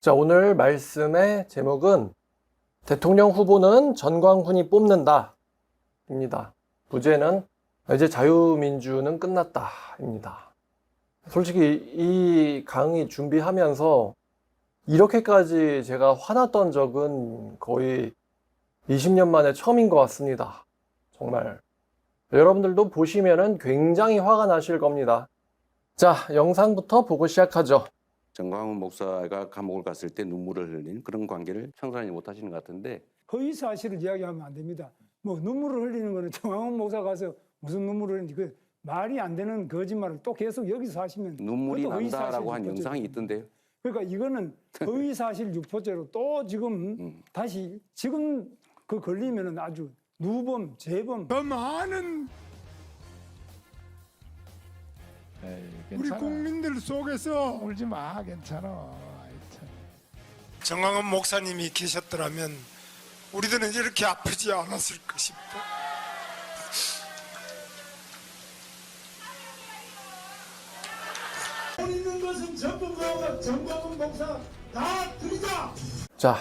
자, 오늘 말씀의 제목은 대통령 후보는 전광훈이 뽑는다 입니다. 부제는 이제 자유민주는 끝났다 입니다. 솔직히 이 강의 준비하면서 이렇게까지 제가 화났던 적은 거의 20년 만에 처음인 것 같습니다. 정말 여러분들도 보시면은 굉장히 화가 나실 겁니다. 자, 영상부터 보고 시작하죠. 전광훈 목사가 감옥을 갔을 때 눈물을 흘린 그런 관계를 청산하지 못하시는 것 같은데, 허위 사실을 이야기하면 안 됩니다. 뭐 눈물을 흘리는 거는 정황훈 목사 가서 무슨 눈물을 흘리는지 그 말이 안 되는 거짓말을 또 계속 여기서 하시면 눈물이 그것도 허위 난다라고 사실 한 유포죄죠. 영상이 있던데요. 그러니까 이거는 허위 사실 유포죄로 또 지금 다시 지금 그 걸리면은 아주 누범, 재범 더 많은 우리 괜찮아. 국민들 속에서 울지 마, 괜찮아. 아이, 참. 정광훈 목사님이 계셨더라면 우리들은 이렇게 아프지 않았을 것입니다. 있는 것은 전부 모아가 정광훈 목사 다 드리자. 자,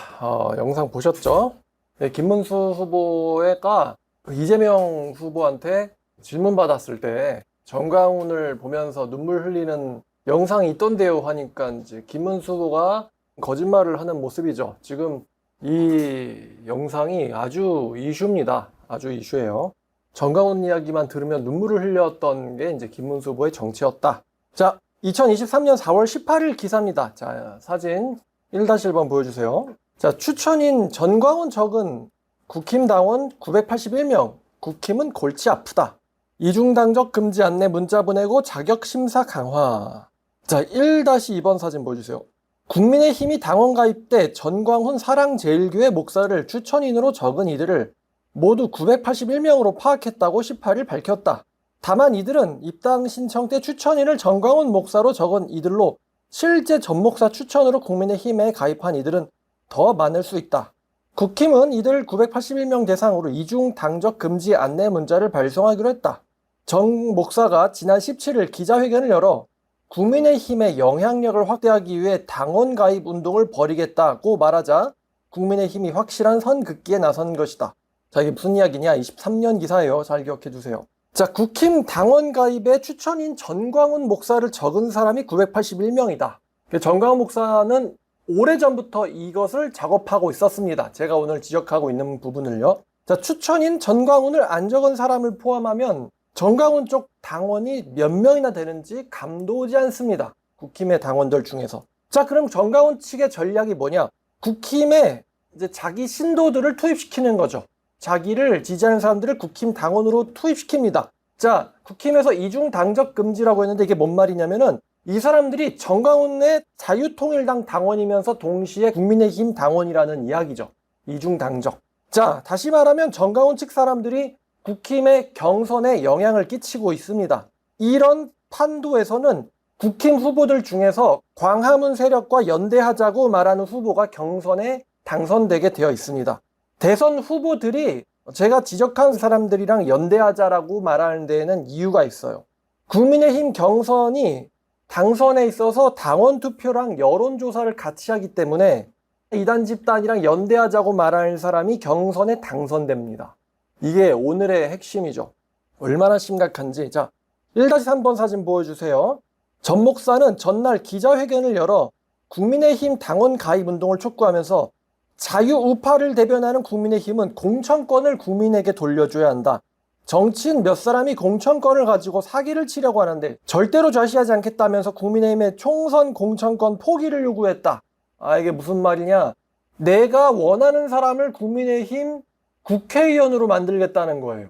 영상 보셨죠? 네, 김문수 후보가 이재명 후보한테 질문 받았을 때 전광훈을 보면서 눈물 흘리는 영상이 있던데요 하니까 이제 김문수 후보가 거짓말을 하는 모습이죠. 지금 이 영상이 아주 이슈입니다. 아주 이슈예요. 전광훈 이야기만 들으면 눈물을 흘렸던 게 이제 김문수 후보의 정치였다. 자, 2023년 4월 18일 기사입니다. 자, 사진 1-1번 보여주세요. 자, 추천인 전광훈 적은 국힘당원 981명. 국힘은 골치 아프다. 이중당적 금지 안내 문자 보내고 자격심사 강화. 자, 1-2번 사진 보여주세요. 국민의힘이 당원 가입 때 전광훈 사랑제일교회 목사를 추천인으로 적은 이들을 모두 981명으로 파악했다고 18일 밝혔다. 다만 이들은 입당 신청 때 추천인을 전광훈 목사로 적은 이들로 실제 전 목사 추천으로 국민의힘에 가입한 이들은 더 많을 수 있다. 국힘은 이들 981명 대상으로 이중 당적 금지 안내 문자를 발송하기로 했다. 정 목사가 지난 17일 기자회견을 열어 국민의힘의 영향력을 확대하기 위해 당원 가입 운동을 벌이겠다고 말하자 국민의힘이 확실한 선긋기에 나선 것이다. 자, 이게 무슨 이야기냐? 23년 기사예요. 잘 기억해 두세요. 자, 국힘 당원 가입에 추천인 전광훈 목사를 적은 사람이 981명이다. 전광훈 목사는 오래전부터 이것을 작업하고 있었습니다. 제가 오늘 지적하고 있는 부분을요. 자, 추천인 전광훈을 안 적은 사람을 포함하면 전광훈 쪽 당원이 몇 명이나 되는지 감도지 않습니다. 국힘의 당원들 중에서. 자, 그럼 전광훈 측의 전략이 뭐냐? 국힘에 이제 자기 신도들을 투입시키는 거죠. 자기를 지지하는 사람들을 국힘 당원으로 투입시킵니다. 자, 국힘에서 이중 당적 금지라고 했는데 이게 뭔 말이냐면은 이 사람들이 전광훈의 자유통일당 당원이면서 동시에 국민의힘 당원이라는 이야기죠. 이중 당적. 자, 다시 말하면 전광훈 측 사람들이 국힘의 경선에 영향을 끼치고 있습니다. 이런 판도에서는 국힘 후보들 중에서 광화문 세력과 연대하자고 말하는 후보가 경선에 당선되게 되어 있습니다. 대선 후보들이 제가 지적한 사람들이랑 연대하자라고 말하는 데에는 이유가 있어요. 국민의힘 경선이 당선에 있어서 당원 투표랑 여론조사를 같이 하기 때문에 이단 집단이랑 연대하자고 말하는 사람이 경선에 당선됩니다. 이게 오늘의 핵심이죠. 얼마나 심각한지. 자, 1-3번 사진 보여주세요. 전 목사는 전날 기자회견을 열어 국민의힘 당원 가입 운동을 촉구하면서 자유우파를 대변하는 국민의힘은 공천권을 국민에게 돌려줘야 한다. 정치인 몇 사람이 공천권을 가지고 사기를 치려고 하는데 절대로 좌시하지 않겠다면서 국민의힘의 총선 공천권 포기를 요구했다. 아, 이게 무슨 말이냐? 내가 원하는 사람을 국민의힘 국회의원으로 만들겠다는 거예요.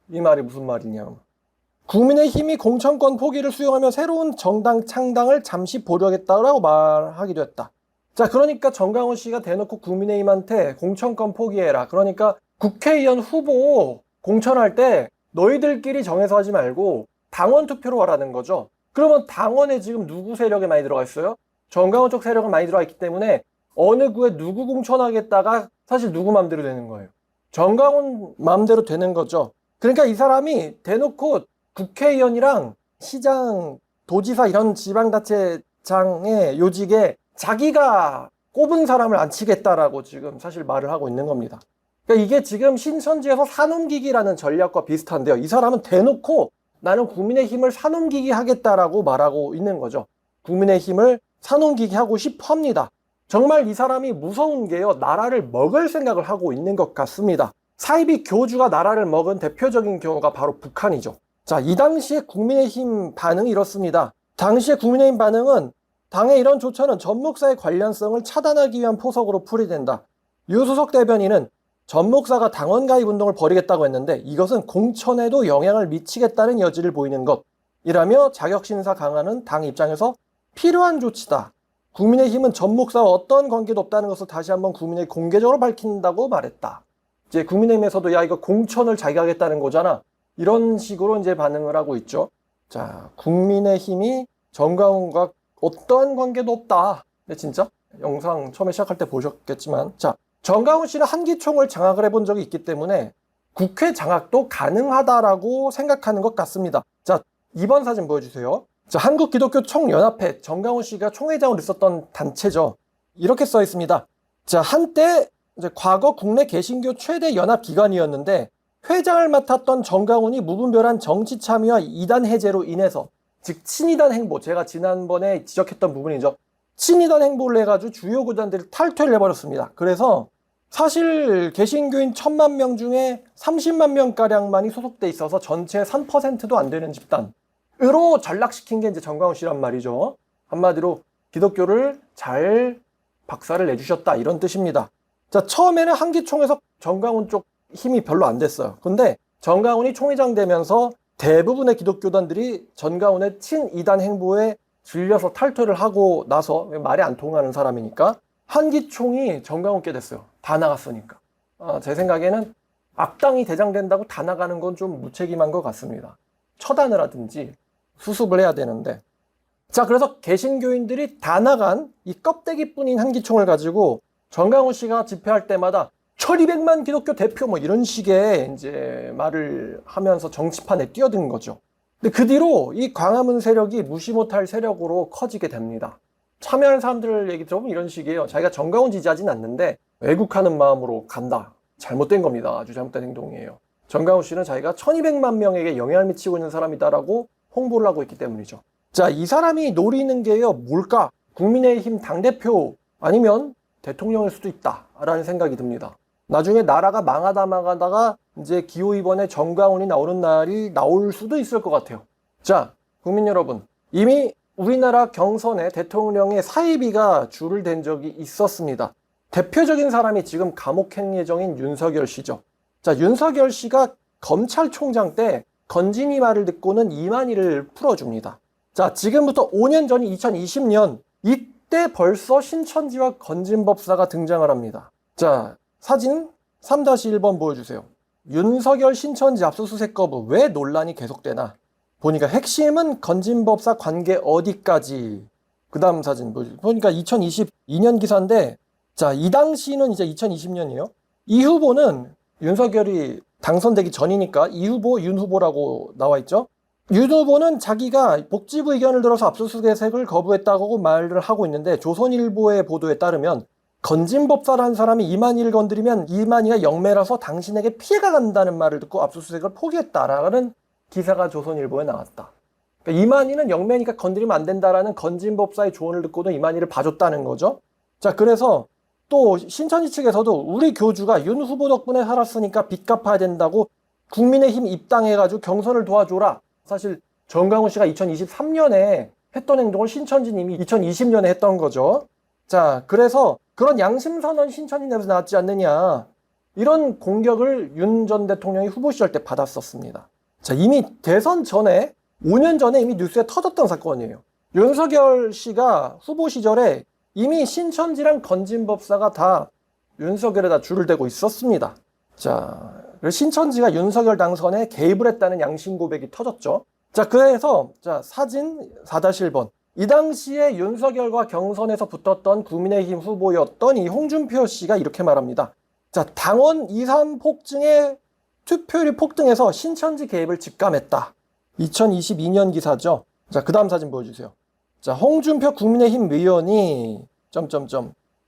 이 말이 무슨 말이냐? 국민의힘이 공천권 포기를 수용하며 새로운 정당 창당을 잠시 보려겠다라고 말하기도 했다. 자, 그러니까 전광훈 씨가 대놓고 국민의힘한테 공천권 포기해라. 그러니까 국회의원 후보 공천할 때 너희들끼리 정해서 하지 말고 당원 투표로 하라는 거죠. 그러면 당원에 지금 누구 세력이 많이 들어가 있어요? 전광훈 쪽 세력은 많이 들어가 있기 때문에 어느 구에 누구 공천하겠다가 사실 누구 맘대로 되는 거예요. 전광훈 맘대로 되는 거죠. 그러니까 이 사람이 대놓고 국회의원이랑 시장, 도지사 이런 지방자치장의 요직에 자기가 꼽은 사람을 안 치겠다라고 지금 사실 말을 하고 있는 겁니다. 그러니까 이게 지금 신천지에서 사넘기기라는 전략과 비슷한데요. 이 사람은 대놓고 나는 국민의힘을 사넘기기 하겠다라고 말하고 있는 거죠. 국민의힘을 사넘기기 하고 싶어 합니다. 정말 이 사람이 무서운 게요. 나라를 먹을 생각을 하고 있는 것 같습니다. 사이비 교주가 나라를 먹은 대표적인 경우가 바로 북한이죠. 자, 이 당시에 국민의힘 반응이 이렇습니다. 당시에 국민의힘 반응은 당의 이런 조처는 전 목사의 관련성을 차단하기 위한 포석으로 풀이된다. 유수석 대변인은 전 목사가 당원 가입 운동을 벌이겠다고 했는데 이것은 공천에도 영향을 미치겠다는 여지를 보이는 것이라며 자격심사 강화는 당 입장에서 필요한 조치다. 국민의힘은 전 목사와 어떤 관계도 없다는 것을 다시 한번 국민에 공개적으로 밝힌다고 말했다. 이제 국민의힘에서도 야 이거 공천을 자기가 하겠다는 거잖아. 이런 식으로 이제 반응을 하고 있죠. 자, 국민의힘이 정광훈과 어떠한 관계도 없다. 근데 진짜 영상 처음에 시작할 때 보셨겠지만, 자, 정광훈 씨는 한기총을 장악을 해본 적이 있기 때문에 국회 장악도 가능하다라고 생각하는 것 같습니다. 자, 2번 사진 보여주세요. 자, 한국기독교총연합회, 정광훈 씨가 총회장으로 있었던 단체죠. 이렇게 써 있습니다. 자, 한때 이제 과거 국내 개신교 최대 연합 기관이었는데 회장을 맡았던 정광훈이 무분별한 정치 참여와 이단 해제로 인해서, 즉 친이단 행보, 제가 지난번에 지적했던 부분이죠. 친이단 행보를 해가지고 주요 교단들이 탈퇴를 해버렸습니다. 그래서 사실 개신교인 1000만 명 중에 30만 명가량만이 소속돼 있어서 전체의 3%도 안 되는 집단으로 전락시킨 게 이제 정광훈 씨란 말이죠. 한마디로 기독교를 잘 박살을 내주셨다 이런 뜻입니다. 자, 처음에는 한기총에서 정광훈 쪽 힘이 별로 안 됐어요. 근데 정광훈이 총회장 되면서 대부분의 기독교단들이 정광훈의 친이단 행보에 질려서 탈퇴를 하고 나서, 말이 안 통하는 사람이니까 한기총이 정광훈께 됐어요. 다 나갔으니까. 제 생각에는 악당이 대장된다고 다 나가는 건 좀 무책임한 것 같습니다. 처단을 하든지 수습을 해야 되는데. 자, 그래서 개신교인들이 다 나간 이 껍데기뿐인 한기총을 가지고 정광훈 씨가 집회할 때마다 1200만 기독교 대표 뭐 이런 식의 이제 말을 하면서 정치판에 뛰어든 거죠. 근데 그 뒤로 이 광화문 세력이 무시 못할 세력으로 커지게 됩니다. 참여하는 사람들 얘기 들어보면 이런 식이에요. 자기가 정광훈 지지하진 않는데 왜곡하는 마음으로 간다. 잘못된 겁니다. 아주 잘못된 행동이에요. 정광훈 씨는 자기가 1200만 명에게 영향을 미치고 있는 사람이다라고 홍보를 하고 있기 때문이죠. 자, 이 사람이 노리는 게요. 뭘까? 국민의힘 당대표 아니면 대통령일 수도 있다라는 생각이 듭니다. 나중에 나라가 망하다가 이제 기호이번에 정광훈이 나오는 날이 나올 수도 있을 것 같아요. 자, 국민 여러분, 이미 우리나라 경선에 대통령의 사이비가 줄을 댄 적이 있었습니다. 대표적인 사람이 지금 감옥행 예정인 윤석열 씨죠. 자, 윤석열 씨가 검찰총장 때 건진이 말을 듣고는 이만희를 풀어줍니다. 자, 지금부터 5년 전인 2020년, 이때 벌써 신천지와 건진법사가 등장을 합니다. 자, 사진 3-1번 보여주세요. 윤석열 신천지 압수수색 거부 왜 논란이 계속되나? 보니까 핵심은 건진법사 관계 어디까지? 그 다음 사진 보니까 2022년 기사인데, 자, 이 당시는 이제 2020년이에요. 이 후보는 윤석열이 당선되기 전이니까 이 후보, 윤 후보라고 나와 있죠. 윤 후보는 자기가 복지부 의견을 들어서 압수수색을 거부했다고 말을 하고 있는데, 조선일보의 보도에 따르면 건진법사라는 사람이 이만희를 건드리면 이만희가 영매라서 당신에게 피해가 간다는 말을 듣고 압수수색을 포기했다라는 기사가 조선일보에 나왔다. 그러니까 이만희는 영매니까 건드리면 안 된다라는 건진법사의 조언을 듣고도 이만희를 봐줬다는 거죠. 자, 그래서 또 신천지 측에서도 우리 교주가 윤 후보 덕분에 살았으니까 빚 갚아야 된다고 국민의힘 입당해가지고 경선을 도와줘라. 사실 정광훈 씨가 2023년에 했던 행동을 신천지님이 2020년에 했던 거죠. 자, 그래서 그런 양심선언 신천지 내에서 나왔지 않느냐, 이런 공격을 윤 전 대통령이 후보 시절 때 받았었습니다. 자, 이미 대선 전에 5년 전에 이미 뉴스에 터졌던 사건이에요. 윤석열 씨가 후보 시절에 이미 신천지랑 건진법사가 다 윤석열에다 줄을 대고 있었습니다. 자, 신천지가 윤석열 당선에 개입을 했다는 양심 고백이 터졌죠. 자, 그래서 자, 사진 4-1번. 이 당시에 윤석열과 경선에서 붙었던 국민의힘 후보였던 이 홍준표 씨가 이렇게 말합니다. 자, 당원 2, 3 폭증에 투표율이 폭등해서 신천지 개입을 직감했다. 2022년 기사죠. 자, 그 다음 사진 보여주세요. 자, 홍준표 국민의힘 의원이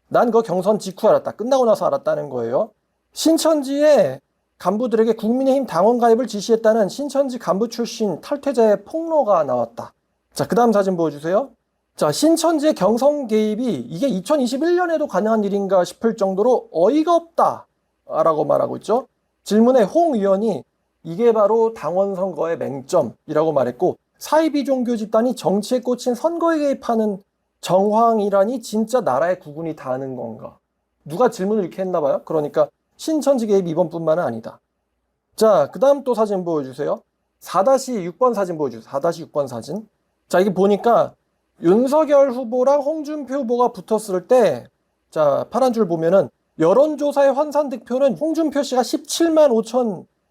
난 그거 경선 직후 알았다. 끝나고 나서 알았다는 거예요. 신천지의 간부들에게 국민의힘 당원 가입을 지시했다는 신천지 간부 출신 탈퇴자의 폭로가 나왔다. 자, 그 다음 사진 보여주세요. 자, 신천지의 경선 개입이 이게 2021년에도 가능한 일인가 싶을 정도로 어이가 없다 라고 말하고 있죠. 질문에 홍 의원이 이게 바로 당원 선거의 맹점이라고 말했고, 사이비 종교 집단이 정치에 꽂힌 선거에 개입하는 정황이라니 진짜 나라의 구군이 다하는 건가. 누가 질문을 이렇게 했나 봐요. 그러니까 신천지 개입 이번뿐만은 아니다. 자, 그 다음 또 사진 보여주세요. 4-6번 사진 보여주세요. 4-6번 사진. 자, 이게 보니까 윤석열 후보랑 홍준표 후보가 붙었을 때, 자, 파란 줄 보면은 여론조사의 환산 득표는 홍준표 씨가 17만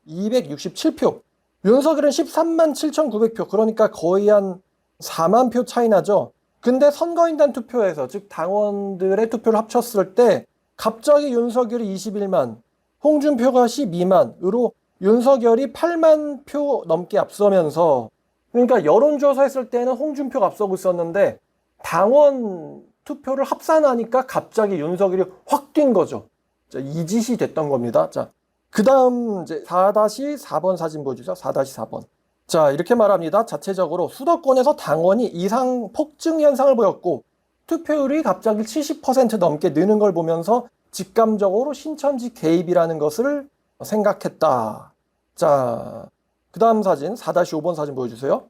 5,267표, 윤석열은 13만 7,900표, 그러니까 거의 한 4만 표 차이 나죠. 근데 선거인단 투표에서, 즉 당원들의 투표를 합쳤을 때 갑자기 윤석열이 21만, 홍준표가 12만으로 윤석열이 8만 표 넘게 앞서면서, 그러니까 여론조사 했을 때는 홍준표가 앞서고 있었는데 당원 투표를 합산하니까 갑자기 윤석열이 확 뛴 거죠. 자, 이 짓이 됐던 겁니다. 자, 그 다음 이제 4-4번 사진 보여주세요. 4-4번. 자, 이렇게 말합니다. 자체적으로 수도권에서 당원이 이상 폭증 현상을 보였고 투표율이 갑자기 70% 넘게 느는 걸 보면서 직감적으로 신천지 개입이라는 것을 생각했다. 자, 그 다음 사진 4-5번 사진 보여주세요.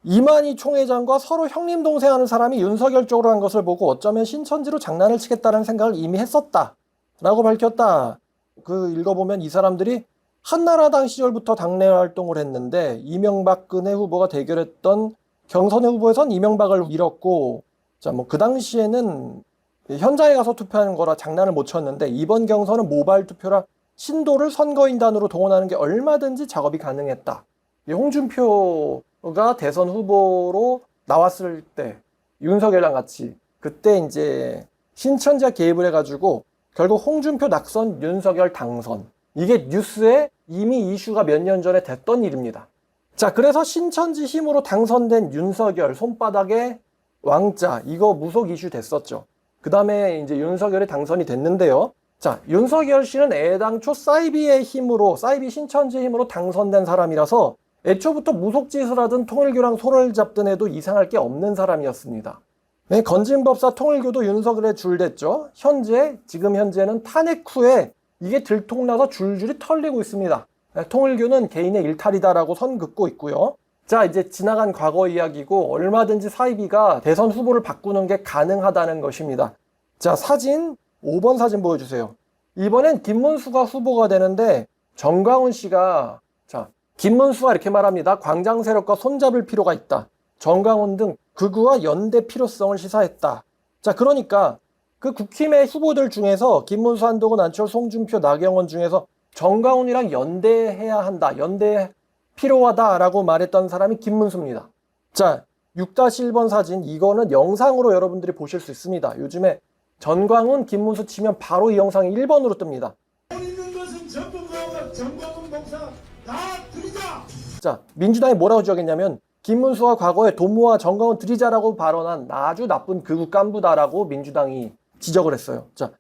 이만희 총회장과 서로 형님 동생 하는 사람이 윤석열 쪽으로 한 것을 보고 어쩌면 신천지로 장난을 치겠다는 생각을 이미 했었다 라고 밝혔다. 그 읽어보면 이 사람들이 한나라당 시절부터 당내 활동을 했는데 이명박근혜 후보가 대결했던 경선의 후보에선 이명박을 밀었고, 자, 뭐 그 당시에는 현장에 가서 투표하는 거라 장난을 못 쳤는데 이번 경선은 모바일 투표라 신도를 선거인단으로 동원하는 게 얼마든지 작업이 가능했다. 홍준표가 대선 후보로 나왔을 때 윤석열랑 같이 그때 이제 신천지가 개입을 해가지고 결국 홍준표 낙선, 윤석열 당선. 이게 뉴스에 이미 이슈가 몇 년 전에 됐던 일입니다. 자, 그래서 신천지 힘으로 당선된 윤석열 손바닥에 왕자, 이거 무속 이슈 됐었죠. 그 다음에 이제 윤석열이 당선이 됐는데요. 자, 윤석열 씨는 애당초 사이비의 힘으로, 사이비 신천지의 힘으로 당선된 사람이라서 애초부터 무속짓을 하든 통일교랑 손을 잡든 해도 이상할 게 없는 사람이었습니다. 네, 건진법사 통일교도 윤석열에 줄댔죠. 지금 현재는 탄핵 후에 이게 들통나서 줄줄이 털리고 있습니다. 네, 통일교는 개인의 일탈이다라고 선 긋고 있고요. 자, 이제 지나간 과거 이야기고 얼마든지 사이비가 대선 후보를 바꾸는 게 가능하다는 것입니다. 자, 사진 5번 사진 보여주세요. 이번엔 김문수가 후보가 되는데 정광훈 씨가, 자, 김문수가 이렇게 말합니다. 광장 세력과 손잡을 필요가 있다. 정광훈 등 극우와 연대 필요성을 시사했다. 자, 그러니까 그 국힘의 후보들 중에서 김문수, 한동훈, 안철수, 홍준표, 나경원 중에서 정광훈이랑 연대해야 한다. 연대 필요하다라고 말했던 사람이 김문수입니다. 자, 6-1번 사진, 이거는 영상으로 여러분들이 보실 수 있습니다. 요즘에 전광훈, 김문수 치면 바로 이 영상이 1번으로 뜹니다. 있는 것은 전부 모아가 정광훈 목사 다 드리자. 자, 민주당이 뭐라고 지적했냐면 김문수가 과거에 도모와 정광훈 들이자라고 발언한 아주 나쁜 극우 깐부다라고 민주당이 지적을 했어요. 자,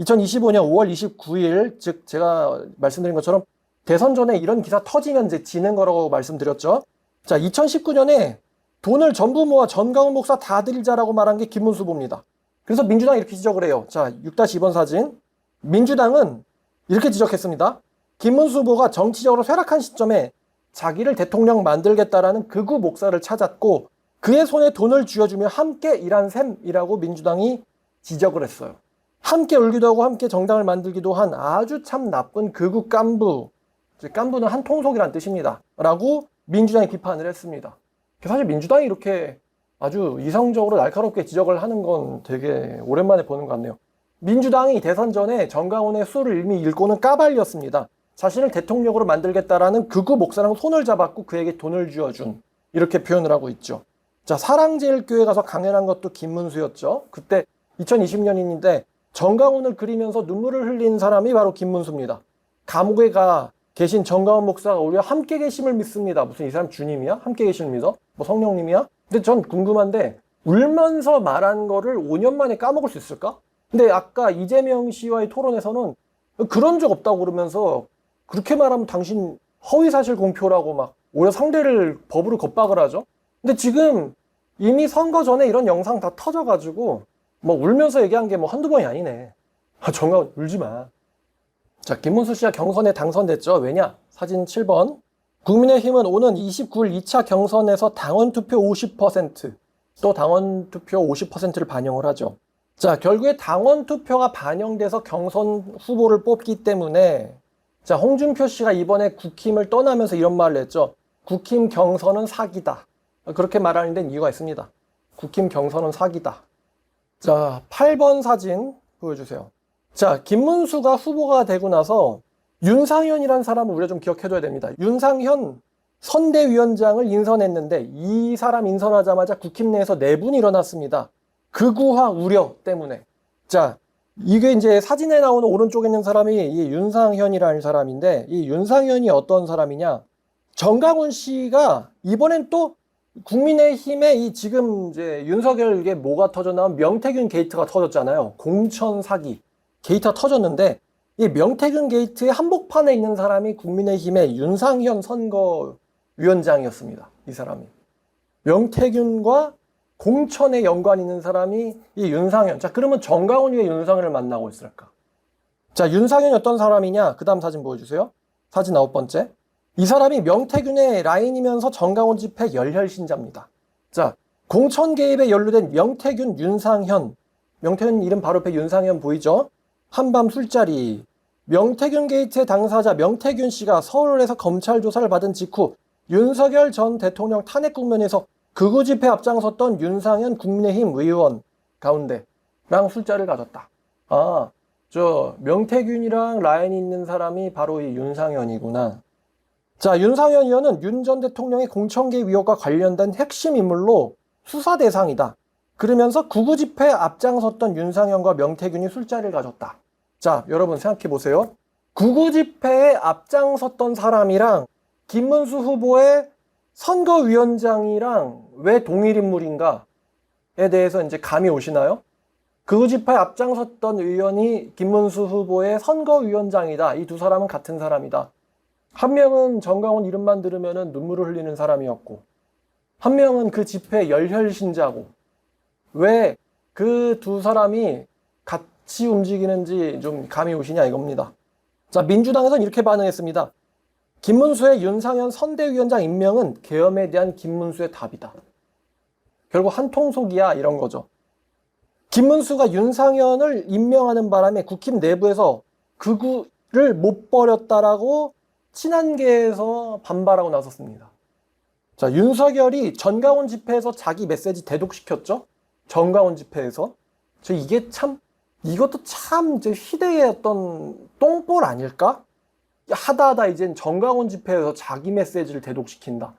2025년 5월 29일, 즉 제가 말씀드린 것처럼 대선 전에 이런 기사 터지면 이제 지는 거라고 말씀드렸죠. 자, 2019년에 돈을 전부 모아 전광훈 목사 다 드리자라고 말한 게 김문수 후보입니다. 그래서 민주당이 이렇게 지적을 해요. 자, 6-2번 사진. 민주당은 이렇게 지적했습니다. 김문수 후보가 정치적으로 쇠락한 시점에 자기를 대통령 만들겠다라는 극우 목사를 찾았고 그의 손에 돈을 쥐어주며 함께 일한 셈이라고 민주당이 지적을 했어요. 함께 울기도 하고 함께 정당을 만들기도 한 아주 참 나쁜 극우 깐부. 깐부는 한 통속이란 뜻입니다. 라고 민주당이 비판을 했습니다. 사실 민주당이 이렇게 아주 이성적으로 날카롭게 지적을 하는 건 되게 오랜만에 보는 것 같네요. 민주당이 대선 전에 정광훈의 수를 이미 읽고는 까발렸습니다. 자신을 대통령으로 만들겠다라는 극우 목사랑 손을 잡았고 그에게 돈을 쥐어준, 이렇게 표현을 하고 있죠. 자, 사랑제일교회 가서 강연한 것도 김문수였죠. 그때 2020년인데 정광훈을 그리면서 눈물을 흘린 사람이 바로 김문수입니다. 감옥에 가 계신 정광훈 목사가 오히려 함께 계심을 믿습니다. 무슨 이 사람 주님이야? 함께 계심을 믿어? 뭐 성령님이야? 근데 전 궁금한데 울면서 말한 거를 5년 만에 까먹을 수 있을까? 근데 아까 이재명 씨와의 토론에서는 그런 적 없다고 그러면서 그렇게 말하면 당신 허위사실 공표라고 막 오히려 상대를 법으로 겁박을 하죠. 근데 지금 이미 선거 전에 이런 영상 다 터져가지고 뭐 울면서 얘기한 게 뭐 한두 번이 아니네. 정말 울지 마. 자, 김문수 씨가 경선에 당선됐죠. 왜냐? 사진 7번. 국민의힘은 오는 29일 2차 경선에서 당원 투표 50%, 또 당원 투표 50%를 반영을 하죠. 자, 결국에 당원 투표가 반영돼서 경선 후보를 뽑기 때문에 자, 홍준표 씨가 이번에 국힘을 떠나면서 이런 말을 했죠. 국힘 경선은 사기다. 그렇게 말하는 데는 이유가 있습니다. 국힘 경선은 사기다. 자, 8번 사진 보여주세요. 자, 김문수가 후보가 되고 나서 윤상현이라는 사람을 우리가 좀 기억해줘야 됩니다. 윤상현 선대위원장을 인선했는데 이 사람 인선하자마자 국힘 내에서 내분이 일어났습니다. 극우화 우려 때문에. 자, 이게 이제 사진에 나오는 오른쪽에 있는 사람이 이 윤상현이라는 사람인데 이 윤상현이 어떤 사람이냐? 정강훈 씨가 이번엔 또 국민의힘의 이 지금 이제 윤석열에게 뭐가 터져나온 명태균 게이트가 터졌잖아요. 공천 사기 게이트가 터졌는데 이 명태균 게이트의 한복판에 있는 사람이 국민의힘의 윤상현 선거위원장이었습니다. 이 사람이. 명태균과 공천에 연관 있는 사람이 이 윤상현. 자, 그러면 정강훈이 왜 윤상현을 만나고 있을까? 자, 윤상현이 어떤 사람이냐? 그 다음 사진 보여주세요. 사진 9번째. 이 사람이 명태균의 라인이면서 정강훈 집회 열혈신자입니다. 자, 공천 개입에 연루된 명태균, 윤상현. 명태균 이름 바로 옆에 윤상현 보이죠? 한밤 술자리. 명태균 게이트의 당사자 명태균 씨가 서울에서 검찰 조사를 받은 직후 윤석열 전 대통령 탄핵 국면에서 극우 집회 앞장섰던 윤상현 국민의힘 의원 가운데랑 술자리를 가졌다. 아, 저 명태균이랑 라인이 있는 사람이 바로 이 윤상현이구나. 자, 윤상현 의원은 윤 전 대통령의 공천 개입 의혹과 관련된 핵심 인물로 수사 대상이다. 그러면서 극우 집회에 앞장섰던 윤상현과 명태균이 술자리를 가졌다. 자, 여러분 생각해 보세요. 극우 집회에 앞장섰던 사람이랑 김문수 후보의 선거위원장이랑 왜 동일 인물인가에 대해서 이제 감이 오시나요? 극우 집회에 앞장섰던 의원이 김문수 후보의 선거위원장이다. 이 두 사람은 같은 사람이다. 한 명은 정강훈 이름만 들으면 눈물을 흘리는 사람이었고 한 명은 그 집회 열혈신자고 왜 그 두 사람이 같이 움직이는지 좀 감이 오시냐 이겁니다. 자, 민주당에서는 이렇게 반응했습니다. 김문수의 윤상현 선대위원장 임명은 계엄에 대한 김문수의 답이다. 결국 한통속이야 이런 거죠. 김문수가 윤상현을 임명하는 바람에 국힘 내부에서 극우를 못 버렸다라고 친한계에서 반발하고 나섰습니다. 자, 윤석열이 정강훈 집회에서 자기 메시지 대독시켰죠? 정강훈 집회에서. 이것도 참 이제 희대의 어떤 똥볼 아닐까? 하다 이젠 정강훈 집회에서 자기 메시지를 대독시킨다.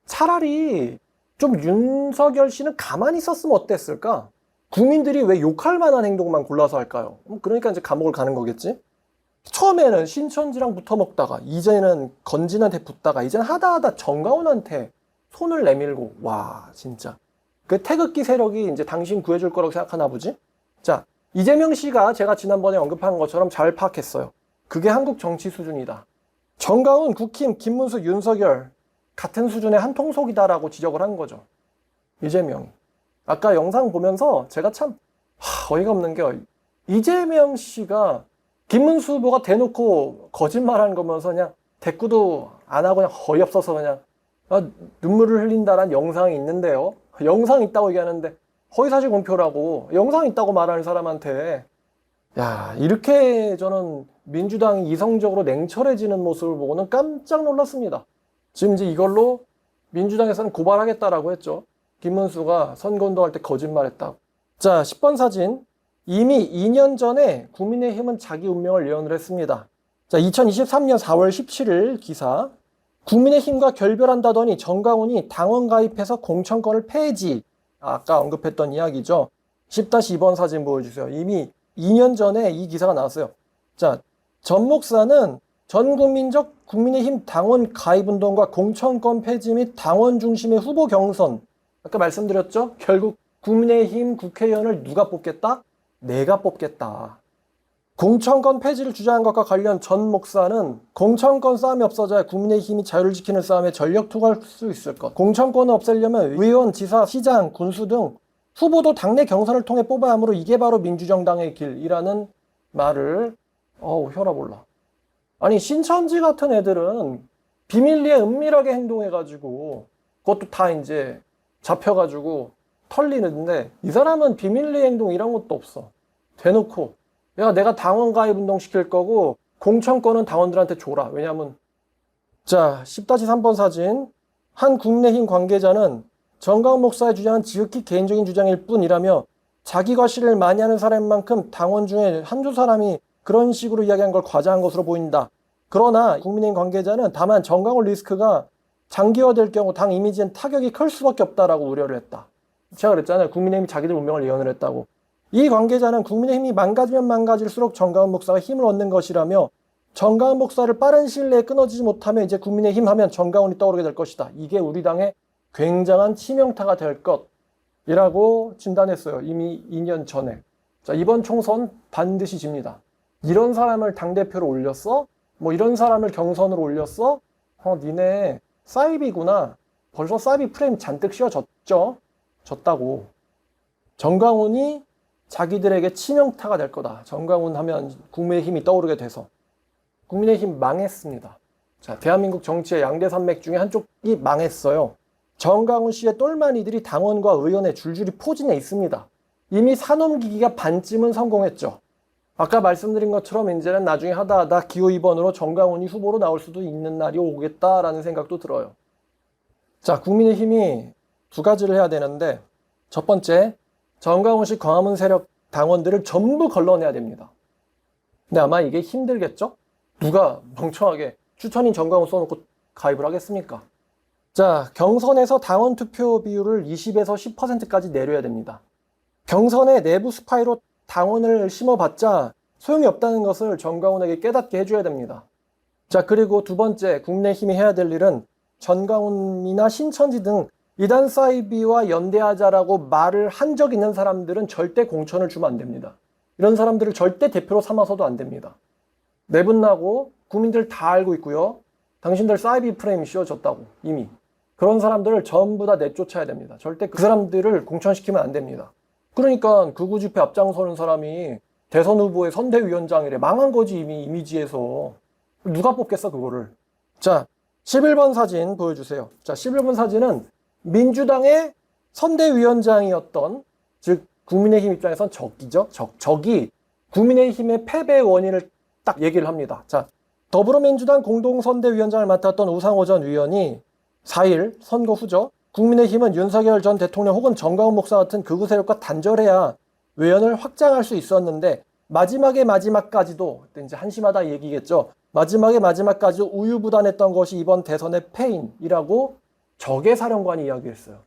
차라리 좀 윤석열 씨는 가만히 있었으면 어땠을까? 국민들이 왜 욕할 만한 행동만 골라서 할까요? 그러니까 이제 감옥을 가는 거겠지? 처음에는 신천지랑 붙어 먹다가 이제는 건진한테 붙다가 이제는 하다 정강훈한테 손을 내밀고 와 진짜 그 태극기 세력이 이제 당신 구해줄 거라고 생각하나 보지? 자, 이재명 씨가 제가 지난번에 언급한 것처럼 잘 파악했어요. 그게 한국 정치 수준이다. 정강훈, 국힘, 김문수, 윤석열 같은 수준의 한통속이다라고 지적을 한 거죠. 이재명이. 아까 영상 보면서 제가 참 어이가 없는 게 이재명 씨가 김문수 후보가 대놓고 거짓말하는 거면서 그냥 대꾸도 안 하고 그냥 어이없어서 그냥 눈물을 흘린다란 영상이 있는데요. 영상 있다고 얘기하는데 허위사실 공표라고 영상 있다고 말하는 사람한테 야, 이렇게 저는 민주당이 이성적으로 냉철해지는 모습을 보고는 깜짝 놀랐습니다. 지금 이제 이걸로 민주당에서는 고발하겠다라고 했죠. 김문수가 선거운동할 때 거짓말했다고. 자, 10번 사진. 이미 2년 전에 국민의힘은 자기 운명을 예언을 했습니다. 자, 2023년 4월 17일 기사. 국민의힘과 결별한다더니 정강훈이 당원 가입해서 공천권을 폐지. 아까 언급했던 이야기죠. 10-2번 사진 보여주세요. 이미 2년 전에 이 기사가 나왔어요. 자, 전 목사는 전 국민적 국민의힘 당원 가입운동과 공천권 폐지 및 당원 중심의 후보 경선. 아까 말씀드렸죠? 결국 국민의힘 국회의원을 누가 뽑겠다? 내가 뽑겠다. 공천권 폐지를 주장한 것과 관련 전 목사는 공천권 싸움이 없어져야 국민의힘이 자유를 지키는 싸움에 전력 투구할 수 있을 것. 공천권을 없애려면 의원, 지사, 시장, 군수 등 후보도 당내 경선을 통해 뽑아야 하므로 이게 바로 민주정당의 길이라는 말을 혈압 올라. 아니 신천지 같은 애들은 비밀리에 은밀하게 행동해가지고 그것도 다 이제 잡혀가지고 털리는데 이 사람은 비밀리에 행동 이런 것도 없어. 대놓고 야 내가 당원 가입 운동 시킬 거고 공천권은 당원들한테 줘라. 왜냐면 자 10-3번 사진 한 국민의힘 관계자는 정가훈 목사의 주장은 지극히 개인적인 주장일 뿐이라며 자기 과시를 많이 하는 사람인 만큼 당원 중에 한두 사람이 그런 식으로 이야기한 걸 과장한 것으로 보인다. 그러나 국민의힘 관계자는 다만 정강훈 리스크가 장기화될 경우 당 이미지엔 타격이 클 수밖에 없다라고 우려를 했다. 제가 그랬잖아요. 국민의힘이 자기들 운명을 예언을 했다고. 이 관계자는 국민의힘이 망가지면 망가질수록 정강훈 목사가 힘을 얻는 것이라며 정강훈 목사를 빠른 시일 내에 끊어지지 못하면 이제 국민의힘 하면 정강훈이 떠오르게 될 것이다. 이게 우리 당의 굉장한 치명타가 될 것이라고 진단했어요. 이미 2년 전에. 자, 이번 총선 반드시 집니다. 이런 사람을 당대표로 올렸어? 뭐 이런 사람을 경선으로 올렸어? 니네 사이비구나. 벌써 사이비 프레임 잔뜩 씌워졌죠? 졌다고. 정강훈이 자기들에게 치명타가 될 거다. 정강훈 하면 국민의힘이 떠오르게 돼서. 국민의힘 망했습니다. 자, 대한민국 정치의 양대 산맥 중에 한쪽이 망했어요. 정강훈 씨의 똘마니들이 당원과 의원에 줄줄이 포진해 있습니다. 이미 사넘기기가 반쯤은 성공했죠. 아까 말씀드린 것처럼 이제는 나중에 하다 기호 2번으로 정강훈이 후보로 나올 수도 있는 날이 오겠다라는 생각도 들어요. 자, 국민의힘이 두 가지를 해야 되는데 첫 번째, 정강훈 씨 광화문 세력 당원들을 전부 걸러내야 됩니다. 근데 아마 이게 힘들겠죠? 누가 멍청하게 추천인 정강훈 써놓고 가입을 하겠습니까? 자, 경선에서 당원 투표 비율을 20에서 10%까지 내려야 됩니다. 경선에 내부 스파이로 당원을 심어봤자 소용이 없다는 것을 정강훈에게 깨닫게 해줘야 됩니다. 자, 그리고 두 번째, 국민의힘이 해야 될 일은 정강훈이나 신천지 등 이단 사이비와 연대하자라고 말을 한 적 있는 사람들은 절대 공천을 주면 안 됩니다. 이런 사람들을 절대 대표로 삼아서도 안 됩니다. 내분나고 국민들 다 알고 있고요. 당신들 사이비 프레임이 씌워졌다고 이미. 그런 사람들을 전부 다 내쫓아야 됩니다. 절대 그 사람들을 공천시키면 안 됩니다. 그러니까 극우 집회 앞장서는 사람이 대선 후보의 선대위원장이래. 망한 거지 이미 이미지에서. 누가 뽑겠어 그거를. 자, 11번 사진 보여주세요. 자, 11번 사진은 민주당의 선대위원장이었던, 즉 국민의힘 입장에선 적이죠. 적이 국민의힘의 패배의 원인을 딱 얘기를 합니다. 자, 더불어민주당 공동선대위원장을 맡았던 우상호 전 의원이 4일 선거 후죠. 국민의힘은 윤석열 전 대통령 혹은 정강훈 목사 같은 극우 세력과 단절해야 외연을 확장할 수 있었는데 마지막의 마지막까지도 이제 한심하다 이 얘기겠죠. 마지막의 마지막까지도 우유부단했던 것이 이번 대선의 패인이라고 적의 사령관이 이야기했어요.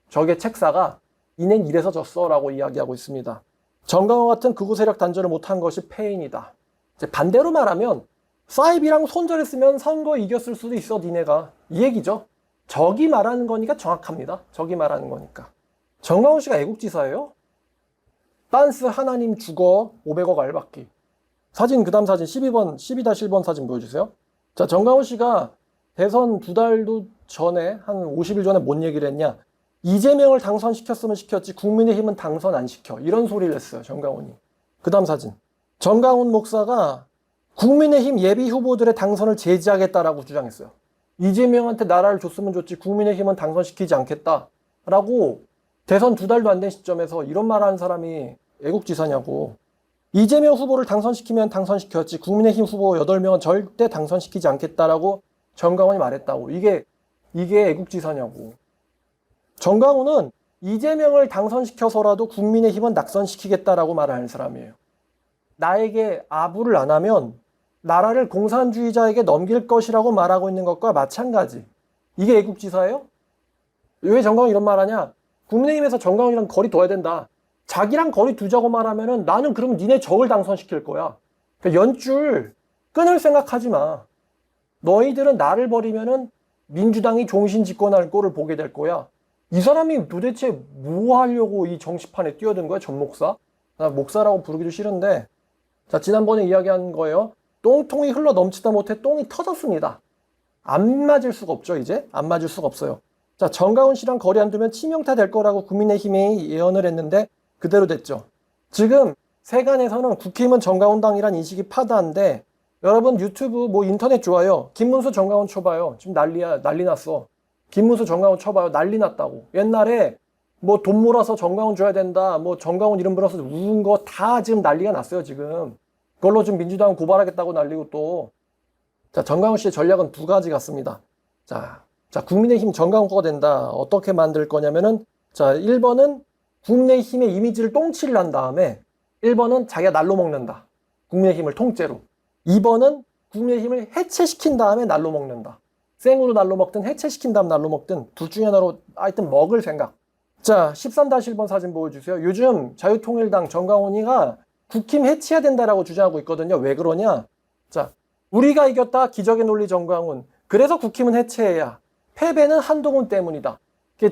적의 책사가 이는 이래서 졌어 라고 이야기하고 있습니다. 정강훈 같은 극우 세력 단절을 못한 것이 패인이다. 이제 반대로 말하면 사이비랑 손절했으면 선거 이겼을 수도 있어 니네가. 이 얘기죠. 적이 말하는 거니까 정확합니다. 적이 말하는 거니까. 정강훈 씨가 애국지사예요? 빤스 하나님 죽어 500억 알박기. 사진 그 다음 사진 12-1번 사진 보여주세요. 자, 정강훈 씨가 대선 2달도 전에 한 50일 전에 뭔 얘기를 했냐. 이재명을 당선시켰으면 시켰지 국민의힘은 당선 안 시켜. 이런 소리를 했어요. 정강훈이. 그 다음 사진. 정강훈 목사가 국민의힘 예비 후보들의 당선을 제지하겠다라고 주장했어요. 이재명한테 나라를 줬으면 좋지 국민의힘은 당선시키지 않겠다라고 대선 2달도 안 된 시점에서 이런 말 하는 사람이 애국지사냐고. 이재명 후보를 당선시키면 당선시켰지 국민의힘 후보 8명은 절대 당선시키지 않겠다라고 정강훈이 말했다고. 이게 애국지사냐고. 정강훈은 이재명을 당선시켜서라도 국민의힘은 낙선시키겠다라고 말하는 사람이에요. 나에게 아부를 안 하면 나라를 공산주의자에게 넘길 것이라고 말하고 있는 것과 마찬가지. 이게 애국지사예요? 왜 정강훈이 이런 말 하냐? 국민의힘에서 정강훈이랑 거리 둬야 된다. 자기랑 거리 두자고 말하면은 나는 그럼 니네 적을 당선시킬 거야. 그러니까 연줄 끊을 생각하지 마. 너희들은 나를 버리면은 민주당이 종신 집권할 꼴을 보게 될 거야. 이 사람이 도대체 뭐 하려고 이 정치판에 뛰어든 거야, 전 목사? 나 목사라고 부르기도 싫은데, 자, 지난번에 이야기한 거예요. 똥통이 흘러 넘치다 못해 똥이 터졌습니다. 안 맞을 수가 없죠, 이제? 안 맞을 수가 없어요. 자, 정가훈 씨랑 거리 안 두면 치명타 될 거라고 국민의힘이 예언을 했는데 그대로 됐죠. 지금 세간에서는 국힘은 정가훈당이란 인식이 파다한데, 여러분 유튜브 뭐 인터넷 좋아요. 김문수 정가훈 쳐봐요. 지금 난리야, 난리 났어. 김문수 정가훈 쳐봐요. 난리 났다고. 옛날에 뭐 돈 몰아서 정가훈 줘야 된다, 뭐 정가훈 이름 불어서 우는 거 다 지금 난리가 났어요, 지금. 그걸로 지금 민주당은 고발하겠다고 난리고 또. 자, 정가훈 씨의 전략은 두 가지 같습니다. 자, 국민의힘 정가훈 거가 된다. 어떻게 만들 거냐면은, 자, 1번은 국민의힘의 이미지를 똥칠을 한 다음에 1번은 자기가 날로 먹는다. 국민의힘을 통째로. 2번은 국민의힘을 해체시킨 다음에 날로 먹는다. 생으로 날로 먹든 해체시킨 다음 날로 먹든 둘 중에 하나로 하여튼 먹을 생각. 자, 13-1번 사진 보여주세요. 요즘 자유통일당 정강훈이가 국힘 해체해야 된다라고 주장하고 있거든요. 왜 그러냐? 자, 우리가 이겼다. 기적의 논리 정강훈. 그래서 국힘은 해체해야. 패배는 한동훈 때문이다.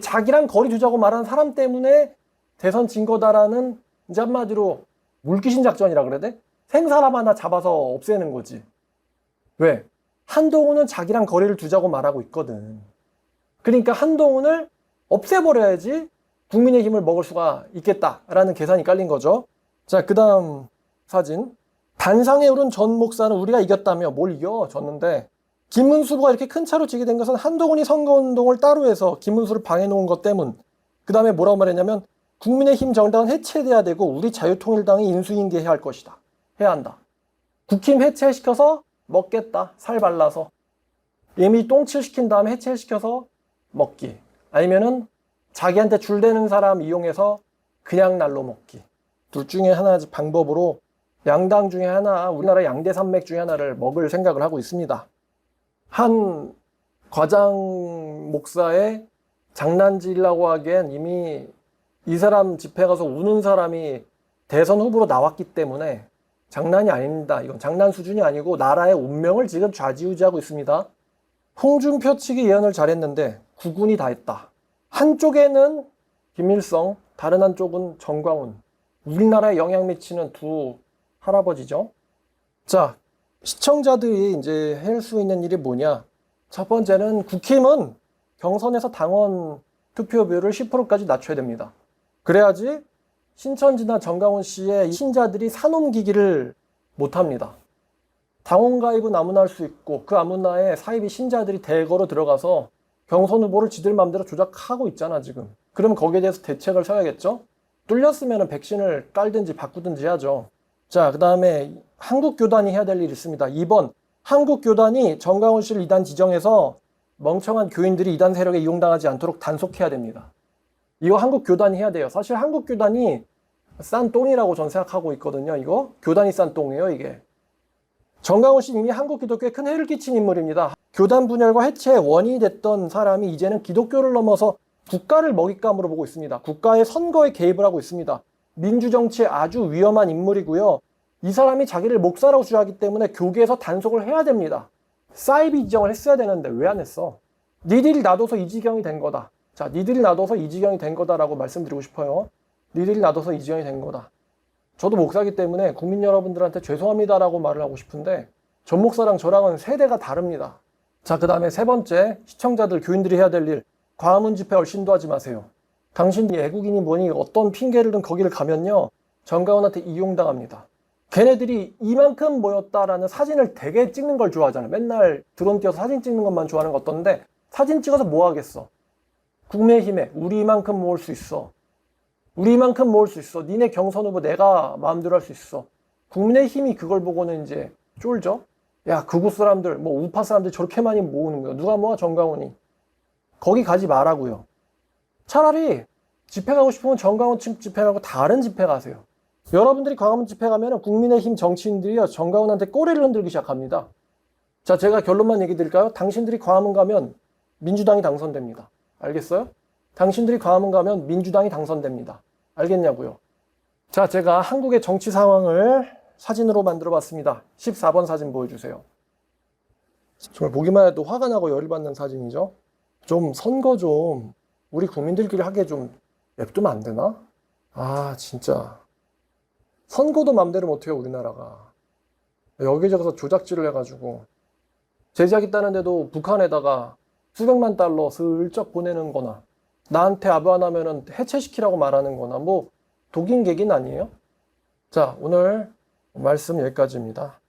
자기랑 거리 두자고 말하는 사람 때문에 대선 진 거다라는, 이제 한마디로 물귀신 작전이라 그래야 돼? 생사람 하나 잡아서 없애는 거지. 왜? 한동훈은 자기랑 거리를 두자고 말하고 있거든. 그러니까 한동훈을 없애버려야지 국민의힘을 먹을 수가 있겠다라는 계산이 깔린 거죠. 자, 그 다음 사진. 단상에 오른 전 목사는 우리가 이겼다며. 뭘 이겨? 졌는데. 김문수 후보가 이렇게 큰 차로 지게 된 것은 한동훈이 선거운동을 따로 해서 김문수를 방해놓은 것 때문. 그 다음에 뭐라고 말했냐면, 국민의힘 정당은 해체돼야 되고 우리 자유통일당이 인수인계해야 할 것이다. 해야 한다. 국힘 해체시켜서 먹겠다. 살 발라서. 이미 똥칠시킨 다음에 해체시켜서 먹기. 아니면은 자기한테 줄대는 사람 이용해서 그냥 날로 먹기. 둘 중에 하나 방법으로 양당 중에 하나, 우리나라 양대 산맥 중에 하나를 먹을 생각을 하고 있습니다. 한 과장 목사의 장난질이라고 하기엔 이미 이 사람 집회 가서 우는 사람이 대선 후보로 나왔기 때문에 장난이 아닙니다. 이건 장난 수준이 아니고 나라의 운명을 지금 좌지우지하고 있습니다. 홍준표 측이 예언을 잘했는데 구군이 다 했다. 한쪽에는 김일성, 다른 한쪽은 정광훈. 우리나라에 영향 미치는 두 할아버지죠. 자, 시청자들이 이제 할 수 있는 일이 뭐냐? 첫 번째는 국힘은 경선에서 당원 투표율을 10%까지 낮춰야 됩니다. 그래야지 신천지나 정강훈 씨의 신자들이 산옮기기를 못합니다. 당원 가입은 아무나 할 수 있고 그 아무나에 사이비 신자들이 대거로 들어가서 경선 후보를 지들 맘대로 조작하고 있잖아 지금. 그럼 거기에 대해서 대책을 세워야겠죠? 뚫렸으면 백신을 깔든지 바꾸든지 해야죠. 자, 그 다음에 한국교단이 해야 될 일이 있습니다. 2번, 한국교단이 정강훈 씨를 이단 지정해서 멍청한 교인들이 이단 세력에 이용당하지 않도록 단속해야 됩니다. 이거 한국교단이 해야 돼요. 사실 한국교단이 싼 똥이라고 전 생각하고 있거든요. 이거 교단이 싼 똥이에요, 이게. 정강훈 씨는 이미 한국 기독교에 큰 해를 끼친 인물입니다. 교단 분열과 해체의 원인이 됐던 사람이 이제는 기독교를 넘어서 국가를 먹잇감으로 보고 있습니다. 국가의 선거에 개입을 하고 있습니다. 민주정치에 아주 위험한 인물이고요. 이 사람이 자기를 목사라고 주장하기 때문에 교계에서 단속을 해야 됩니다. 사이비 지정을 했어야 되는데 왜 안 했어? 니들이 놔둬서 이 지경이 된 거다. 자, 니들이 놔둬서 이 지경이 된 거다라고 말씀드리고 싶어요. 니들이 놔둬서 이 지경이 된 거다. 저도 목사이기 때문에 국민 여러분들한테 죄송합니다라고 말을 하고 싶은데 전 목사랑 저랑은 세대가 다릅니다. 자, 그 다음에 세 번째, 시청자들, 교인들이 해야 될 일. 광화문 집회 얼씬도 하지 마세요. 당신이 애국인이 뭐니 어떤 핑계를 든 거기를 가면요, 정가훈한테 이용당합니다. 걔네들이 이만큼 모였다라는 사진을 되게 찍는 걸 좋아하잖아요. 맨날 드론 띄워서 사진 찍는 것만 좋아하는 것 같던데 사진 찍어서 뭐 하겠어? 국민의힘에 우리 이만큼 모을 수 있어. 우리 이만큼 모을 수 있어. 니네 경선 후보 내가 마음대로 할 수 있어. 국민의힘이 그걸 보고는 이제 쫄죠. 야, 극우 사람들, 뭐 우파 사람들 저렇게 많이 모으는 거야. 누가 모아? 정강훈이. 거기 가지 말라고요. 차라리 집회 가고 싶으면 정강훈 측 집회 가고 다른 집회 가세요. 여러분들이 광화문 집회 가면 국민의힘 정치인들이요, 정강훈한테 꼬리를 흔들기 시작합니다. 자, 제가 결론만 얘기 드릴까요? 당신들이 광화문 가면 민주당이 당선됩니다. 알겠어요? 당신들이 광화문 가면 민주당이 당선됩니다. 알겠냐고요? 자, 제가 한국의 정치 상황을 사진으로 만들어 봤습니다. 14번 사진 보여주세요. 정말 보기만 해도 화가 나고 열받는 사진이죠. 좀 선거 좀 우리 국민들끼리 하게 좀 냅두면 안 되나? 아, 진짜 선거도 맘대로 못해요, 우리나라가. 여기저기서 조작질을 해가지고 제지하겠다는데도 북한에다가 수백만 달러 슬쩍 보내는 거나 나한테 아부하나면은 해체시키라고 말하는 거나 뭐 독인 객인 아니에요? 자, 오늘 말씀 여기까지입니다.